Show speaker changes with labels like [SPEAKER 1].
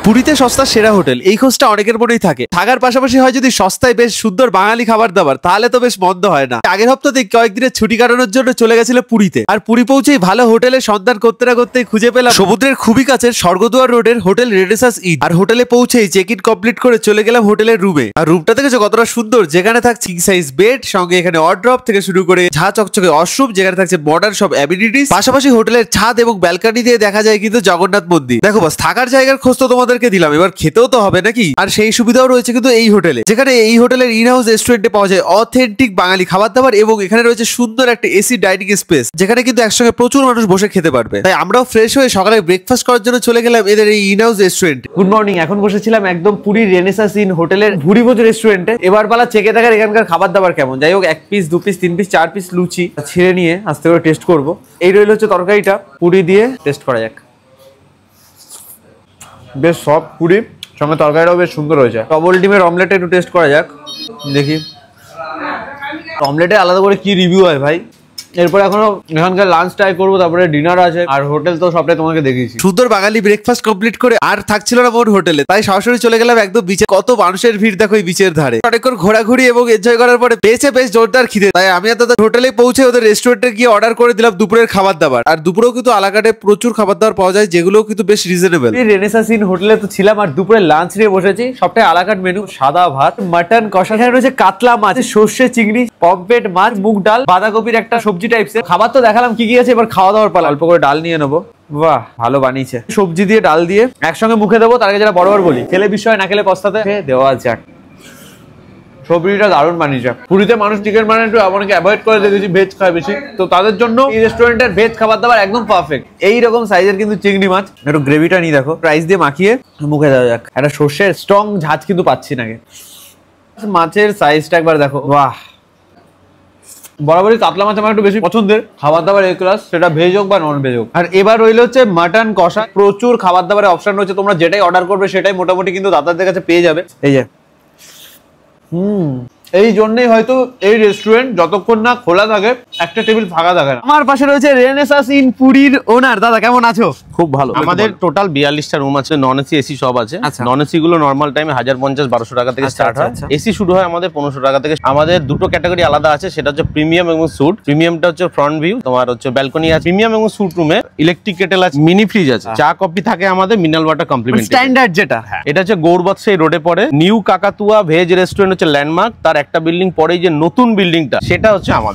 [SPEAKER 1] পুরীতে সস্তা সেরা হোটেল, এই খোঁজটা অনেকের মনেই থাকে। থাকার পাশাপাশি হয় যদি সস্তায় বেশ সুন্দর বাঙালি খাবার দাবার, তাহলে তো বেশ মন্দ হয় না। আগের হপ্তাতে কয়েকদিনের ছুটি কাটানোর জন্য চলে গেছিল পুরীতে। আর পুরী পৌঁছেই ভালো হোটেলের সন্ধান করতে না করতেই খুঁজে পেলাম সমুদ্রের খুবই কাছের স্বর্গদুয়ার রোডের হোটেল রেনেসাস ইন। আর হোটেলে পৌঁছেই চেক ইন কমপ্লিট করে চলে গেলাম হোটেলের রুমে। আর রুমটা দেখেছো কতটা সুন্দর, যেখানে থাকছে কিং সাইজ বেড, সঙ্গে এখানে ওয়ার্ড্রপ থেকে শুরু করে ঝা চকচকে ওয়াশরুম, যেখানে থাকছে মডার্ন সব অ্যামিনিটিস। পাশাপাশি হোটেলের ছাদ এবং ব্যালকনি দিয়ে দেখা যায় কিন্তু জগন্নাথ মন্দির। দেখো বাস, থাকার জায়গার খোঁজ তো তোমাদেরকে দিলাম, এবার খেতেও তো হবে নাকি। আর সেই সুবিধাও রয়েছে কিন্তু এই হোটেলে, যেখানে এই হোটেলের ইন হাউস রেস্টুরেন্টে পাওয়া যায় অথেন্টিক বাঙালি খাবার দাবার, এবং এখানে রয়েছে সুন্দর একটা এসি ডাইনিং স্পেস, যেখানে কিন্তু একসঙ্গে প্রচুর মানুষ বসে খেতে পারবে। তাই আমরাও ফ্রেশ হয়ে সকালে ব্রেকফাস্ট করার জন্য চলে গেলাম এদের এই ইন হাউস রেস্টুরেন্টে। Good morning. এখন বসেছিলাম একদম পুরীর রেনেসাস ইন হোটেলের ভুরিভোজ রেস্টুরেন্টে। এবার পালা চেকে দেখার এখানকার খাবার দাবার কেমন। যাই হোক, 1 পিস 2 পিস 3 পিস 4 পিস লুচি ছিঁড়ে নিয়ে আস্তে করে টেস্ট করব। এই রইল হচ্ছে তরকারিটা, পুরি দিয়ে টেস্ট করা যাক। বেশ সফট পুরি, সঙ্গে তরকারিটাও বেশ সুন্দর হয়েছে। ডবল ডিমের অমলেট একটু টেস্ট করা যাক, দেখি অমলেটে আলাদা করে কি রিভিউ হয় ভাই। এরপর এখনো এখানকার লাঞ্চ ট্রাই করবো, তারপরে ডিনার আছে, আর হোটেল তো সবটাই তোমাকে দেখিয়েছি। সুন্দর বাঙালি ব্রেকফাস্ট কমপ্লিট করে আর থাকছিল না মোর হোটেলে, তাই সরাসরি চলে গেলাম একদম বিচে। কত মানুষের ভিড় দেখো এই বিচের ধারে। অনেকক্ষণ ঘোরাঘুরি এবং এনজয় করার পরে পেয়েছে বেশ জোরদার খিদে, তাই আমি আর তাদের হোটেলে পৌঁছে ওদের রেস্টুরেন্টে গিয়ে অর্ডার করে দিলাম দুপুরের খাবার দাবার। আর দুপুরেও কিন্তু আলাকাটে প্রচুর খাবার দাবার পাওয়া যায়, যেগুলো কিন্তু বেশ রিজনেবল। এই রেনেসাস ইন হোটেলে তো ছিলাম, আর দুপুরে লাঞ্চ নিয়ে বসেছি। সবটাই আলাকাট মেনু, সাদা ভাত, মাটন কষা, এখানে রয়েছে কাতলা মাছ, সর্ষে চিংড়ি, পমফ্রেট মাছ, মুগ ডাল, বাঁধাকপির একটা সবজি টাইপসের খাবার। তো দেখালাম কি কি আছে, এবার খাওয়া দাওয়ার পালা। অল্প করে ডাল নিয়ে নেবো। বাহ, ভালো বানিয়েছে। সবজি দিয়ে ডাল দিয়ে একসঙ্গে মুখে দেবো, তার আগে যারা বড় বলি, খেলে বিষয় না খেলে পস্তাতে, দেওয়া যাক। সবজিটা দারুণ বানিয়েছে। পুরীতে মানুষ চিকেন মানে একটু অনেকে অ্যাভয়েড করে দেখেছি, ভেজ খায় বেশি, তো তাদের জন্য এই রেস্টুরেন্টের ভেজ খাবার দাবার একদম পারফেক্ট। এইরকম সাইজের কিন্তু চিংড়ি মাছ, একটু গ্রেভিটা নিয়ে দেখো, রাইস দিয়ে মাখিয়ে মুখে দেওয়া যাক। একটা সর্ষের স্ট্রং ঝাঁজ কিন্তু পাচ্ছি না। মাছের সাইজটা একবার দেখো, বাহ। বরাবরই কাতলা মাছ আমার একটু বেশি পছন্দের। খাবার দাবার এ ক্লাস, সেটা ভেজ হোক বা নন ভেজ হোক। আর এবার রইল হচ্ছে মাটন কষা। প্রচুর খাবার দাবারের অপশন রয়েছে, তোমরা যেটাই অর্ডার করবে সেটাই মোটামুটি কিন্তু দাদাদের কাছে পেয়ে যাবে। এই যে এই জন্যই হয়তো এই রেস্টুরেন্ট যতক্ষণ না খোলা থাকে একটা টেবিল ফাঁকা থাকে না। আমার পাশে রয়েছে রেনেসাস ইন পুরীর ওনার। দাদা কেমন আছো?
[SPEAKER 2] খুব ভালো। আমাদের টোটাল 42টা রুম আছে, নন এসি এসি সব আছে। নন এসি গুলো নরমাল টাইমে 1050-1200 টাকা থেকে স্টার্ট হয়। এসি শুরু হয় আমাদের 1500 টাকা থেকে। আমাদের দুটো ক্যাটাগরি আলাদা আছে, সেটা হচ্ছে প্রিমিয়াম এবং স্যুট। প্রিমিয়ামটা হচ্ছে ফ্রন্ট ভিউ, তোমার হচ্ছে ব্যালকনি আছে। প্রিমিয়াম এবং স্যুট রুমে ইলেকট্রিক কেটেল আছে, মিনি ফ্রিজ আছে, চা কফি থাকে আমাদের, মিনারেল ওয়াটার কমপ্লিমেন্টারি স্ট্যান্ডার্ড যেটা। এটা হচ্ছে গৌরবৎ সেই রোডে পড়ে। নিউ কাকাতুয়া ভেজ রেস্টুরেন্ট হচ্ছে ল্যান্ডমার্ক, তার একটা বিল্ডিং পরেই যে নতুন বিল্ডিংটা, সেটা হচ্ছে আমাদের।